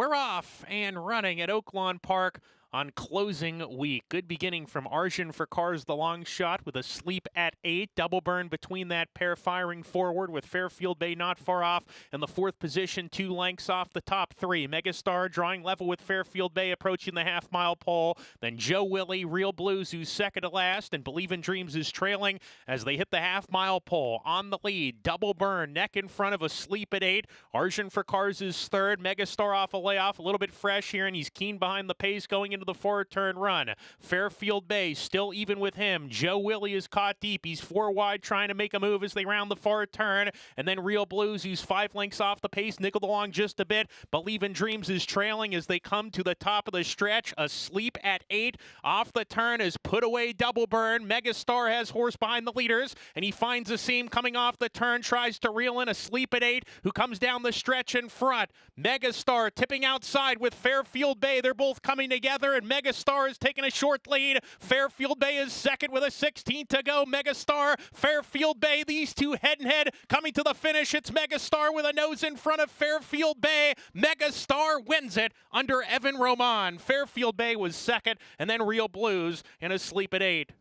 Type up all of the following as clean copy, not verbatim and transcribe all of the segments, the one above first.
We're off and running at Oaklawn Park on closing week. Good beginning from Arjun for Cars the long shot with a sleep at 8. Double burn between that pair firing forward with Fairfield Bay not far off in the fourth position, 2 lengths off the top 3. Megastar drawing level with Fairfield Bay approaching the half-mile pole. Then Joe Willie, Real Blues, who's second to last, and Believe in Dreams is trailing as they hit the half-mile pole. On the lead, double burn, neck in front of a sleep at 8. Arjun for Cars is third. Megastar off a layoff, a little bit fresh here, and he's keen behind the pace going into the forward turn run. Fairfield Bay still even with him. Joe Willie is caught deep. He's 4 wide trying to make a move as they round the forward turn. And then Real Blues, who's 5 lengths off the pace, nickeled along just a bit. Believe in Dreams is trailing as they come to the top of the stretch. Asleep at 8. Off the turn is put away double burn. Megastar has horse behind the leaders, and he finds a seam coming off the turn, tries to reel in Asleep at 8, who comes down the stretch in front. Megastar tipping outside with Fairfield Bay. They're both coming together, and Megastar is taking a short lead. Fairfield Bay is second with a 16th to go. Megastar, Fairfield Bay, these two head and head coming to the finish. It's Megastar with a nose in front of Fairfield Bay. Megastar wins it under Evan Roman. Fairfield Bay was second, and then Real Blues in Asleep at 8.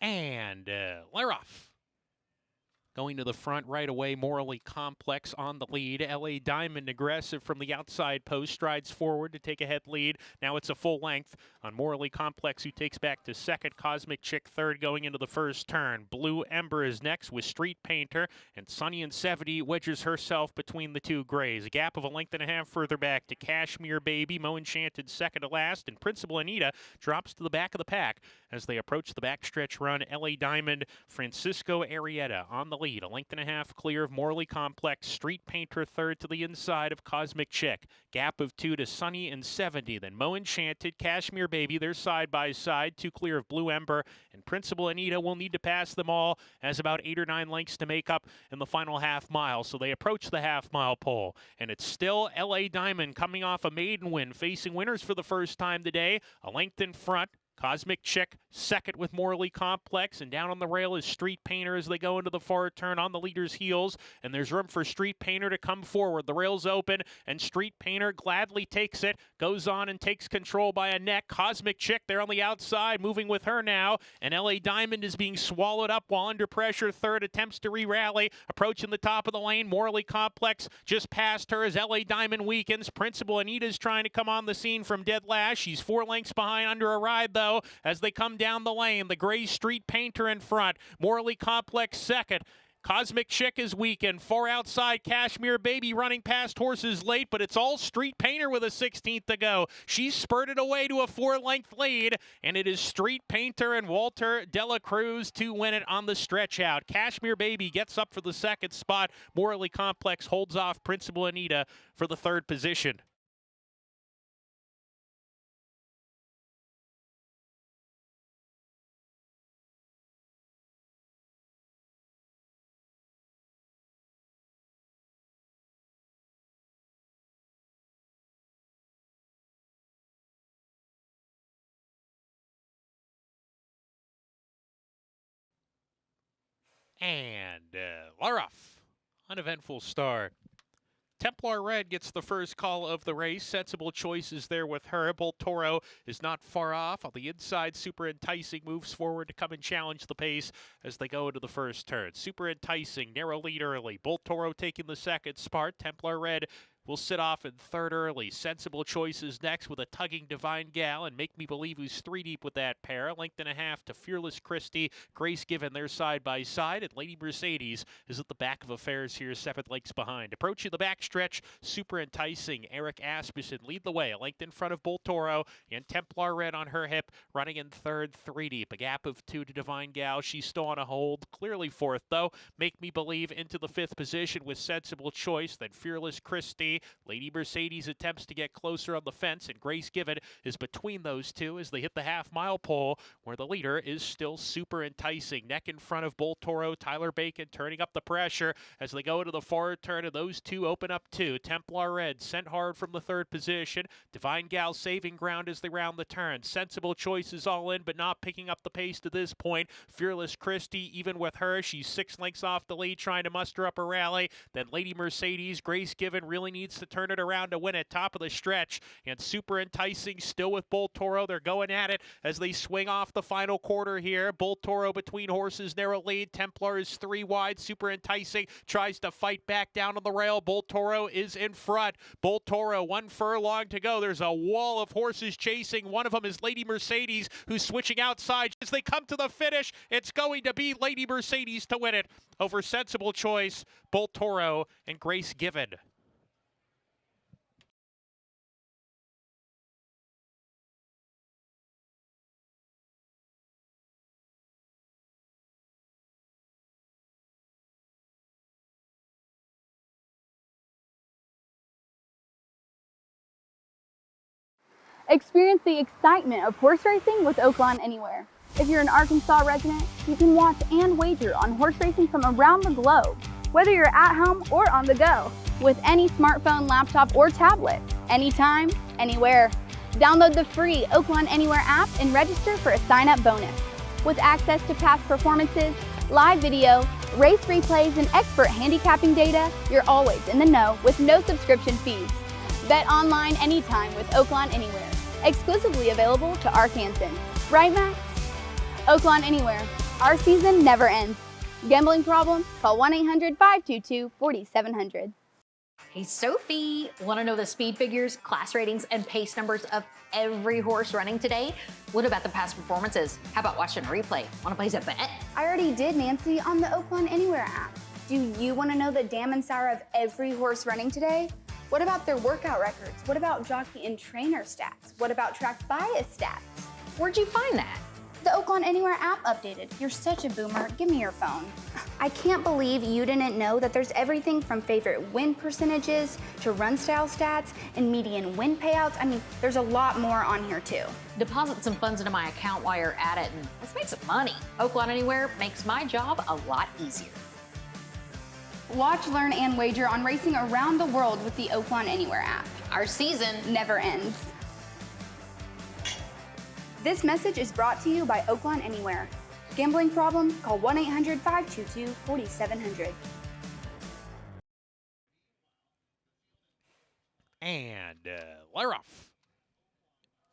And they're off. Going to the front right away, Morally Complex on the lead. L.A. Diamond aggressive from the outside post, strides forward to take a head lead. Now it's a full length on Morally Complex, who takes back to second. Cosmic Chick third going into the first turn. Blue Ember is next with Street Painter, and Sunny and 70 wedges herself between the two grays. A gap of a length and a half further back to Cashmere Baby. Mo Enchanted second to last, and Principal Anita drops to the back of the pack as they approach the backstretch run. L.A. Diamond, Francisco Arrieta on the lead. A length and a half clear of Morally Complex. Street Painter third to the inside of Cosmic Chick. Gap of 2 to Sunny and 70. Then Mo Enchanted, Cashmere Baby, they're side by side. 2 clear of Blue Ember. And Principal Anita will need to pass them all as about 8 or 9 lengths to make up in the final half mile. So they approach the half mile pole. And it's still L.A. Diamond coming off a maiden win, facing winners for the first time today. A length in front. Cosmic Chick second with Morally Complex, and down on the rail is Street Painter as they go into the forward turn on the leader's heels, and there's room for Street Painter to come forward. The rail's open, and Street Painter gladly takes it, goes on and takes control by a neck. Cosmic Chick there on the outside, moving with her now, and L.A. Diamond is being swallowed up while under pressure. Third attempts to re-rally, approaching the top of the lane. Morally Complex just past her as L.A. Diamond weakens. Principal Anita's trying to come on the scene from dead last. She's 4 lengths behind under a ride, though, as they come down the lane. The gray Street Painter in front. Morally Complex second. Cosmic Chick is weakened. 4 outside, Cashmere Baby running past horses late, but it's all Street Painter with a 16th to go. She's spurted away to a 4-length lead, and it is Street Painter and Walter Dela Cruz to win it on the stretch out. Cashmere Baby gets up for the second spot. Morally Complex holds off Principal Anita for the third position. And we're off. Uneventful start. Templar Red gets the first call of the race. Sensible choices there with her. Bolt Toro is not far off. On the inside, Super Enticing moves forward to come and challenge the pace as they go into the first turn. Super Enticing, narrow lead early. Bolt Toro taking the second spot. Templar Red will sit off in third early. Sensible Choices next with a tugging Divine Gal and Make Me Believe, who's 3 deep with that pair. A length and a half to Fearless Christie. Grace Given, they're side by side. And Lady Mercedes is at the back of affairs here, 7 lengths behind. Approaching the backstretch, Super Enticing. Eric Asmussen lead the way. A length in front of Bolt Toro and Templar Red on her hip, running in third, 3 deep. A gap of 2 to Divine Gal. She's still on a hold. Clearly fourth, though. Make Me Believe into the 5th position with Sensible Choice. Then Fearless Christie Costly. Lady Mercedes attempts to get closer on the fence, and Grace Given is between those two as they hit the half-mile pole, where the leader is still super enticing. Neck in front of Bull Toro, Tyler Bacon turning up the pressure as they go into the forward turn, and those two open up too. Templar Red sent hard from the third position. Divine Gal saving ground as they round the turn. Sensible Choice is all in, but not picking up the pace to this point. Fearless Christie, even with her, she's 6 lengths off the lead, trying to muster up a rally. Then Lady Mercedes, Grace Given really needs to turn it around to win it. Top of the stretch, and super enticing still with Bull Toro. They're going at it as they swing off the final quarter here. Bull Toro between horses, narrow lead. Templar is 3 wide, super enticing. Tries to fight back down on the rail. Bull Toro is in front. Bull Toro, 1 furlong to go. There's a wall of horses chasing. One of them is Lady Mercedes, who's switching outside. As they come to the finish, it's going to be Lady Mercedes to win it over Sensible Choice, Bull Toro, and Grace Given. Experience the excitement of horse racing with Oaklawn Anywhere. If you're an Arkansas resident, you can watch and wager on horse racing from around the globe, whether you're at home or on the go, with any smartphone, laptop, or tablet, anytime, anywhere. Download the free Oaklawn Anywhere app and register for a sign-up bonus. With access to past performances, live video, race replays, and expert handicapping data, you're always in the know with no subscription fees. Bet online anytime with Oaklawn Anywhere, exclusively available to Arkansans. Right, Max? Oaklawn Anywhere. Our season never ends. Gambling problem? Call 1-800-522-4700. Hey, Sophie, want to know the speed figures, class ratings, and pace numbers of every horse running today? What about the past performances? How about watching a replay? Want to place a bet? I already did, Nancy, on the Oaklawn Anywhere app. Do you want to know the dam and sour of every horse running today? What about their workout records? What about jockey and trainer stats? What about track bias stats? Where'd you find that? The Oaklawn Anywhere app updated. You're such a boomer. Give me your phone. I can't believe you didn't know that there's everything from favorite win percentages to run style stats and median win payouts. I mean, there's a lot more on here too. Deposit some funds into my account while you're at it and let's make some money. Oaklawn Anywhere makes my job a lot easier. Watch, learn, and wager on racing around the world with the Oaklawn Anywhere app. Our season never ends. This message is brought to you by Oaklawn Anywhere. Gambling problem? Call 1-800-522-4700. And Laroff.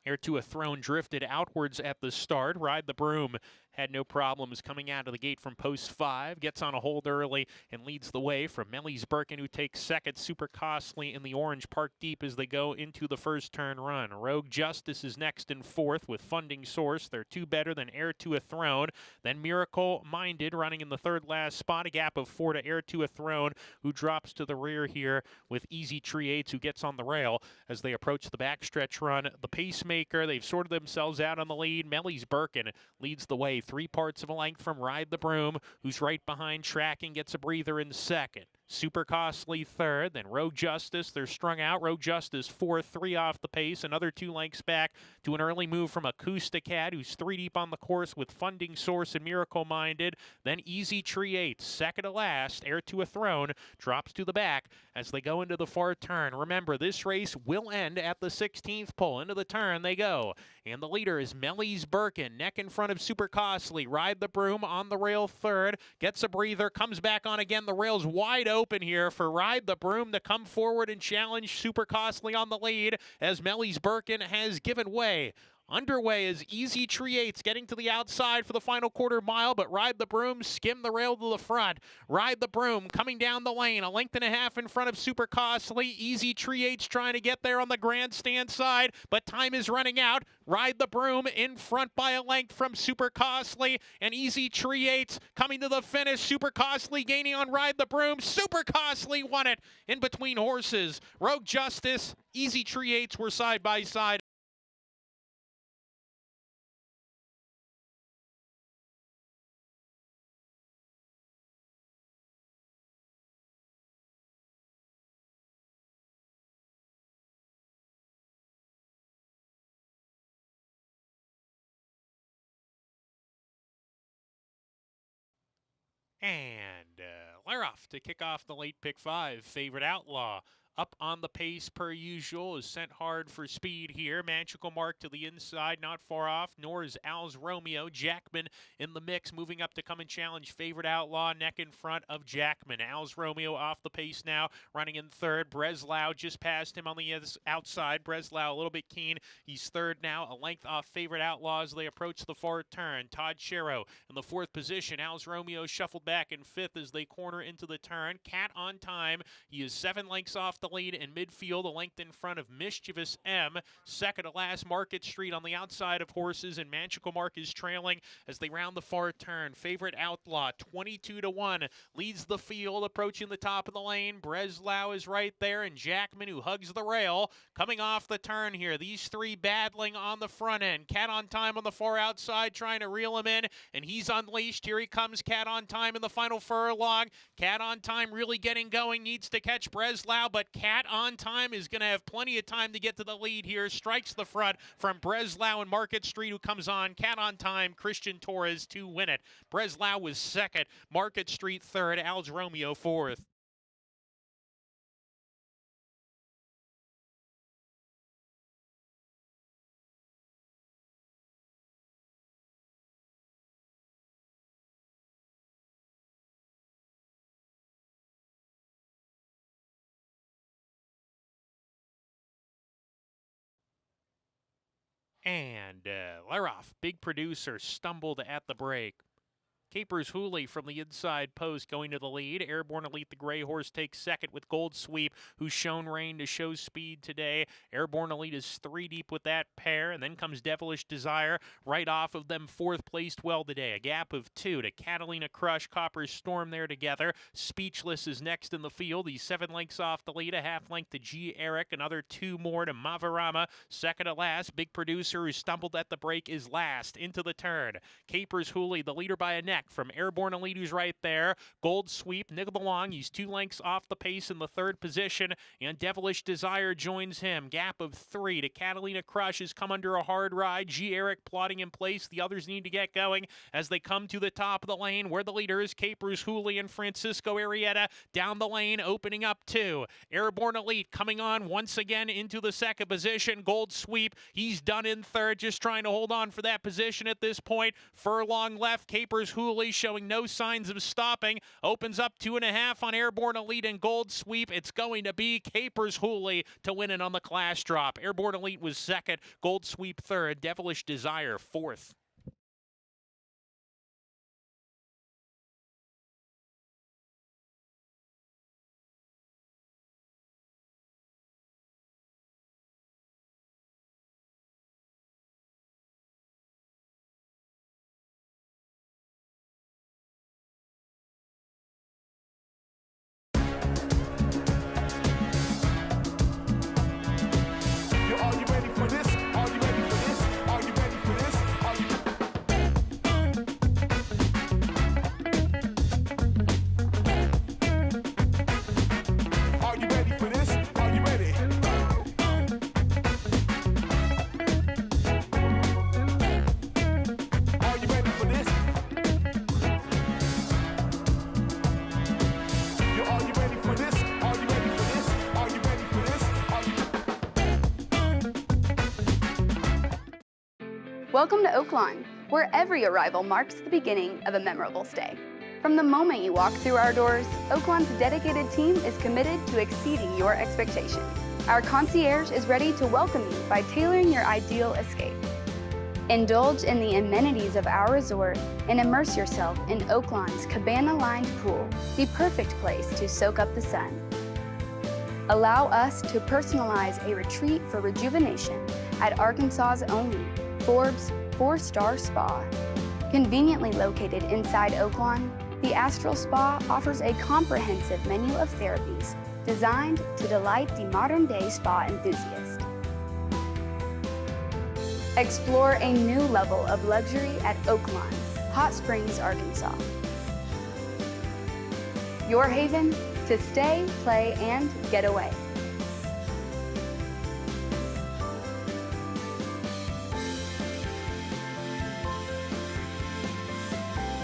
Heir to a Throne drifted outwards at the start. Ride the Broom had no problems coming out of the gate from post 5. Gets on a hold early and leads the way from Melly's Birkin, who takes second. Super Costly in the orange, Park Deep as they go into the first turn run. Rogue Justice is next in fourth with Funding Source. They're 2 better than Heir to a Throne. Then Miracle Minded running in the third last spot. A gap of 4 to Heir to a Throne, who drops to the rear here with Easy Tree 8, who gets on the rail as they approach the backstretch run. The Pacemaker, they've sorted themselves out on the lead. Melly's Birkin leads the way 3 parts of a length from Ride the Broom, who's right behind tracking, gets a breather in second. Super Costly third, then Rogue Justice, they're strung out. Rogue Justice fourth, 3 off the pace, another 2 lengths back to an early move from Acousticat, who's 3 deep on the course with Funding Source and Miracle Minded. Then Easy Tree 8, second to last. Heir to a Throne drops to the back as they go into the far turn. Remember, this race will end at the 16th pole. Into the turn they go, and the leader is Melly's Birkin, neck in front of Super Costly. Ride the Broom on the rail third, gets a breather, comes back on again. The rail's wide open here for Ride the Broom to come forward and challenge Super Costly on the lead as Melly's Birkin has given way. Underway is Easy Tree 8's getting to the outside for the final quarter mile, but Ride the Broom skim the rail to the front. Ride the Broom coming down the lane, a length and a half in front of Super Costly. Easy Tree 8's trying to get there on the grandstand side, but time is running out. Ride the Broom in front by a length from Super Costly, and Easy Tree 8's coming to the finish. Super Costly gaining on Ride the Broom. Super Costly won it in between horses. Rogue Justice, Easy Tree 8's were side by side. And they're off to kick off the late pick 5. Favorite Outlaw up on the pace per usual, is sent hard for speed here. Magical Mark to the inside, not far off, nor is Al's Romeo. Jackman in the mix, moving up to come and challenge Favorite Outlaw, neck in front of Jackman. Al's Romeo off the pace now, running in third. Breslau just passed him on the outside. Breslau a little bit keen. He's third now, a length off Favorite Outlaw as they approach the far turn. Todd Shero in the fourth position. Al's Romeo shuffled back in fifth as they corner into the turn. Cat on time. He is 7 lengths off the lead in midfield, a length in front of Mischievous M. Second to last, Market Street on the outside of horses, and Magical Mark is trailing as they round the far turn. Favorite Outlaw, 22-1, leads the field, approaching the top of the lane. Breslau is right there, and Jackman, who hugs the rail, coming off the turn here. These three battling on the front end. Cat on time on the far outside, trying to reel him in, and he's unleashed. Here he comes, Cat on time in the final furlong. Cat on time really getting going, needs to catch Breslau, but Cat on time is going to have plenty of time to get to the lead here. Strikes the front from Breslau and Market Street, who comes on. Cat on time, Christian Torres to win it. Breslau was second, Market Street third, Al's Romeo fourth. And they're off. Big Producer stumbled at the break. Capers Hooley from the inside post going to the lead. Airborne Elite, the gray horse, takes second with Gold Sweep, who's shown rain to show speed today. Airborne Elite is 3 deep with that pair, and then comes Devilish Desire right off of them, fourth placed well today. A gap of 2 to Catalina Crush, Copper's Storm there together. Speechless is next in the field. He's 7 lengths off the lead, a half length to G. Eric, another 2 more to Mavarama. Second to last, Big Producer, who stumbled at the break, is last into the turn. Capers Hooley, the leader by a neck from Airborne Elite, who's right there. Gold Sweep niggled along. He's 2 lengths off the pace in the third position, and Devilish Desire joins him. Gap of 3 to Catalina Crush has come under a hard ride. G. Eric plotting in place. The others need to get going as they come to the top of the lane, where the leader is Capers Hooley and Francisco Arrieta down the lane, opening up 2. Airborne Elite coming on once again into the second position. Gold Sweep, he's done in third, just trying to hold on for that position at this point. Furlong left, Capers Hooley showing no signs of stopping. Opens up 2.5 on Airborne Elite and Gold Sweep. It's going to be Capers Hooley to win it on the class drop. Airborne Elite was second, Gold Sweep third, Devilish Desire fourth. Welcome to Oaklawn, where every arrival marks the beginning of a memorable stay. From the moment you walk through our doors, Oaklawn's dedicated team is committed to exceeding your expectations. Our concierge is ready to welcome you by tailoring your ideal escape. Indulge in the amenities of our resort and immerse yourself in Oaklawn's cabana-lined pool, the perfect place to soak up the sun. Allow us to personalize a retreat for rejuvenation at Arkansas's only Forbes 4-star spa. Conveniently located inside Oaklawn, the Astral Spa offers a comprehensive menu of therapies designed to delight the modern-day spa enthusiast. Explore a new level of luxury at Oaklawn, Hot Springs, Arkansas. Your haven to stay, play, and get away.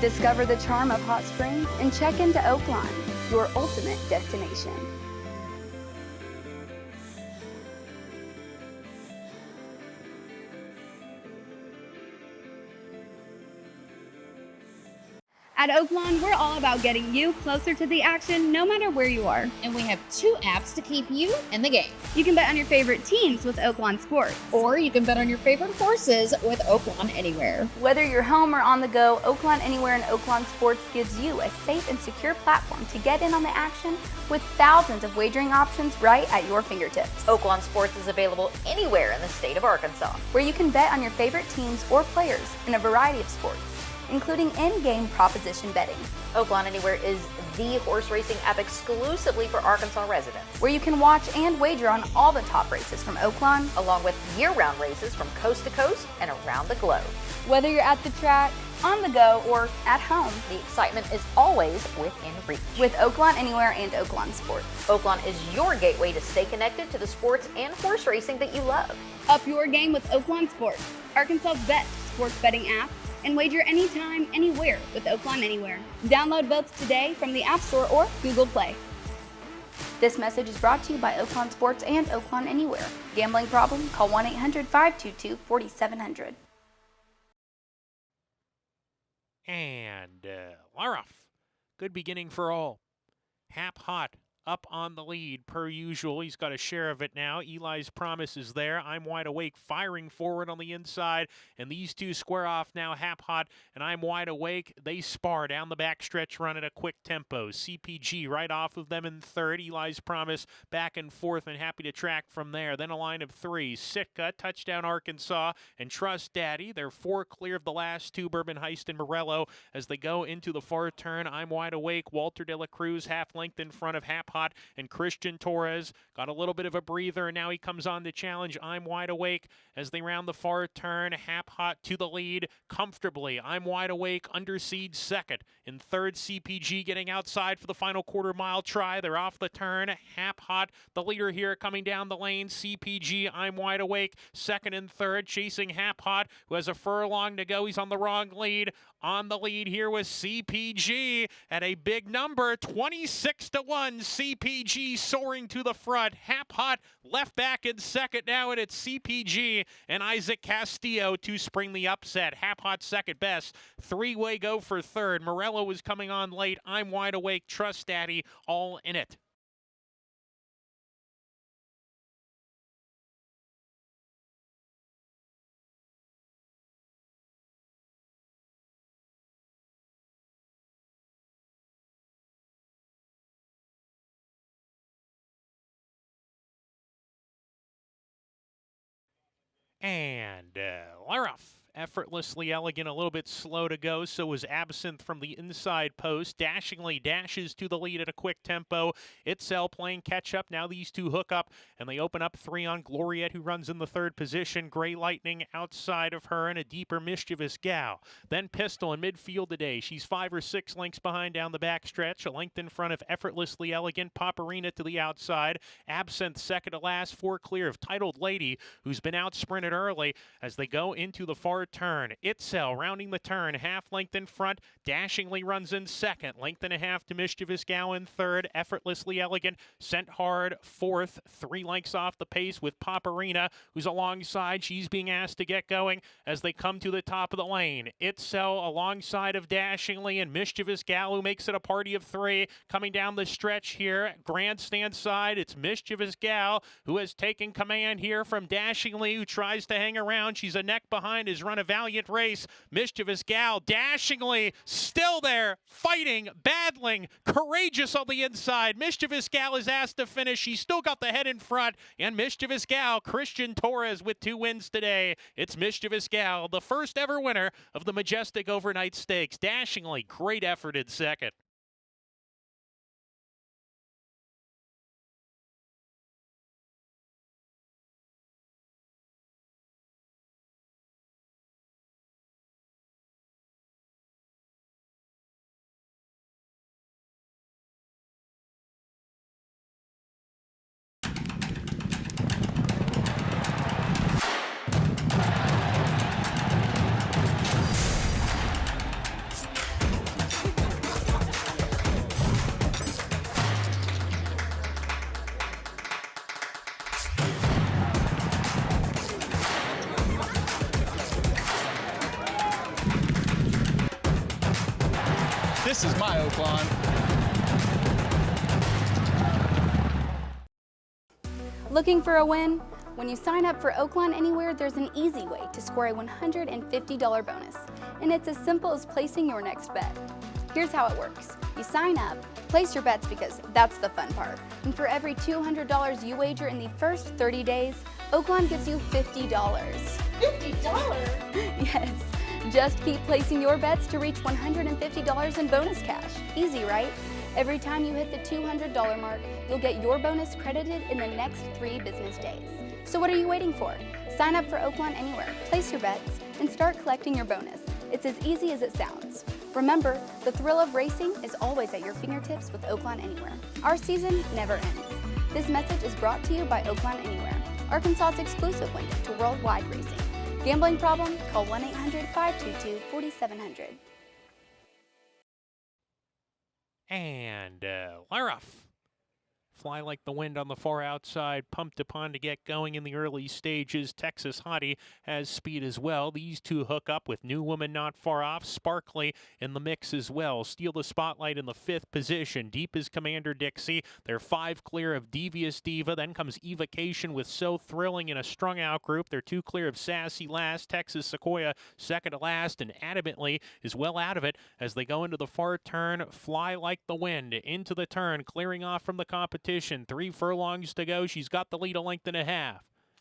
Discover the charm of hot springs and check into Oaklawn, your ultimate destination. At Oaklawn, we're all about getting you closer to the action no matter where you are. And we have 2 apps to keep you in the game. You can bet on your favorite teams with Oaklawn Sports. Or you can bet on your favorite horses with Oaklawn Anywhere. Whether you're home or on the go, Oaklawn Anywhere and Oaklawn Sports gives you a safe and secure platform to get in on the action with thousands of wagering options right at your fingertips. Oaklawn Sports is available anywhere in the state of Arkansas. Where you can bet on your favorite teams or players in a variety of sports, including in-game proposition betting. Oaklawn Anywhere is the horse racing app exclusively for Arkansas residents, Where you can watch and wager on all the top races from Oaklawn, along with year-round races from coast to coast and around the globe. whether you're at the track, on the go, or at home. The excitement is always within reach. With Oaklawn Anywhere and Oaklawn Sports. Oaklawn is your gateway to stay connected to the sports and horse racing that you love. Up your game with Oaklawn Sports, Arkansas's best sports betting app, and wager anytime, anywhere with Oaklawn Anywhere. Download both today from the App Store or Google Play. This message is brought to you by Oaklawn Sports and Oaklawn Anywhere. Gambling problem? Call 1-800-522-4700. And Laroff, good beginning for all. Hap Hot up on the lead per usual. He's got a share of it now. Eli's Promise is there. I'm Wide Awake firing forward on the inside, and these two square off now. Hap Hot and I'm Wide Awake. They spar down the backstretch run at a quick tempo. CPG right off of them in third. Eli's Promise back and forth and happy to track from there. Then a line of 3. Sitka, Touchdown Arkansas, and Trust Daddy. They're 4 clear of the last 2, Bourbon Heist and Morello, as they go into the far turn. I'm Wide Awake. Walter De La Cruz half length in front of Hap Hot, and Christian Torres got a little bit of a breather, and now he comes on to challenge I'm Wide Awake as they round the far turn. Hap Hot to the lead comfortably. I'm Wide Awake under siege second. In third, CPG getting outside for the final quarter mile try. They're off the turn. Hap Hot, the leader here, coming down the lane. CPG, I'm Wide Awake, second and third, chasing Hap Hot, who has a furlong to go. He's on the wrong lead. On the lead here was CPG at a big number, 26-1. CPG soaring to the front. Hap Hot left back in second now, and it's CPG and Isaac Castillo to spring the upset. Hap Hot second best. 3-way go for third. Morello is coming on late. I'm Wide Awake, Trust Daddy, all in it. And Laroff, effortlessly elegant, a little bit slow to go. So was Absinthe from the inside post. Dashingly dashes to the lead at a quick tempo. Itzel playing catch up. Now these two hook up, and they open up 3 on Gloriette, who runs in the third position. Gray Lightning outside of her, and a deeper Mischievous Gal. Then Pistol in midfield today. She's 5 or 6 lengths behind down the backstretch. A length in front of Effortlessly Elegant. Paparina to the outside. Absinthe second to last. 4 clear of Titled Lady, who's been out sprinted early as they go into the far turn. Itzel rounding the turn, half length in front. Dashingly runs in second. Length and a half to Mischievous Gal in third. Effortlessly Elegant sent hard fourth. 3 lengths off the pace with Paparina, who's alongside. She's being asked to get going as they come to the top of the lane. Itzel alongside of Dashingly and Mischievous Gal, who makes it a party of 3. Coming down the stretch here, grandstand side, it's Mischievous Gal who has taken command here from Dashingly, who tries to hang around. She's a neck behind, has run a valiant race. Mischievous Gal, Dashingly, still there, fighting, battling, courageous on the inside. Mischievous Gal is asked to finish. She's still got the head in front, and Mischievous Gal, Christian Torres with 2 wins today. It's Mischievous Gal, the first ever winner of the Majestic Overnight Stakes. Dashingly, great effort in second. my Oaklawn. Looking for a win? When you sign up for Oaklawn Anywhere, there's an easy way to score a $150 bonus, and it's as simple as placing your next bet. Here's how it works. You sign up, place your bets because that's the fun part, and for every $200 you wager in the first 30 days, Oaklawn gives you $50. $50? Yes, just keep placing your bets to reach $150 in bonus cash. Easy, right? Every time you hit the $200 mark, you'll get your bonus credited in the next 3 business days. So what are you waiting for? Sign up for Oaklawn Anywhere, place your bets, and start collecting your bonus. It's as easy as it sounds. Remember, the thrill of racing is always at your fingertips with Oaklawn Anywhere. Our season never ends. This message is brought to you by Oaklawn Anywhere, Arkansas's exclusive window to worldwide racing. Gambling problem? Call 1-800-522-4700. And Laroff. Fly like the wind on the far outside, pumped upon to get going in the early stages. Texas Hottie has speed as well. These two hook up with New Woman not far off. Sparkly in the mix as well. Steal the spotlight in the 5th position. Deep is Commander Dixie. They're 5 clear of Devious Diva. Then comes Evocation with So Thrilling in a strung out group. They're 2 clear of Sassy last. Texas Sequoia second to last, and Adamantly is well out of it as they go into the far turn. Fly like the wind into the turn, clearing off from the competition. 3 furlongs to go. She's got the lead 1.5 lengths.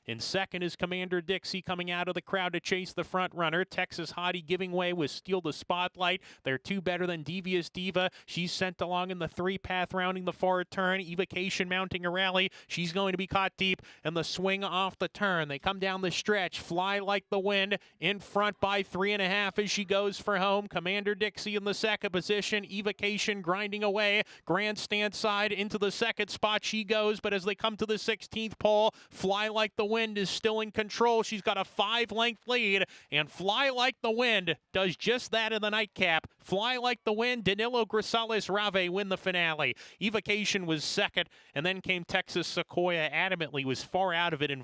In second is Commander Dixie coming out of the crowd to chase the front runner. Texas Hottie giving way with Steal the Spotlight. They're 2 better than Devious Diva. She's sent along in the 3 path rounding the far turn. Evocation mounting a rally. She's going to be caught deep and the swing off the turn. They come down the stretch. Fly like the wind in front by 3.5 as she goes for home. Commander Dixie in the second position. Evocation grinding away. Grandstand side into the second spot she goes, but as they come to the 16th pole, Fly like the Wind is still in control. She's got a 5-length lead, and Fly Like the Wind does just that in the nightcap. Fly Like the Wind, Danilo Grisales Rave win the finale. Evocation was second, and then came Texas Sequoia. Adamantly was far out of it in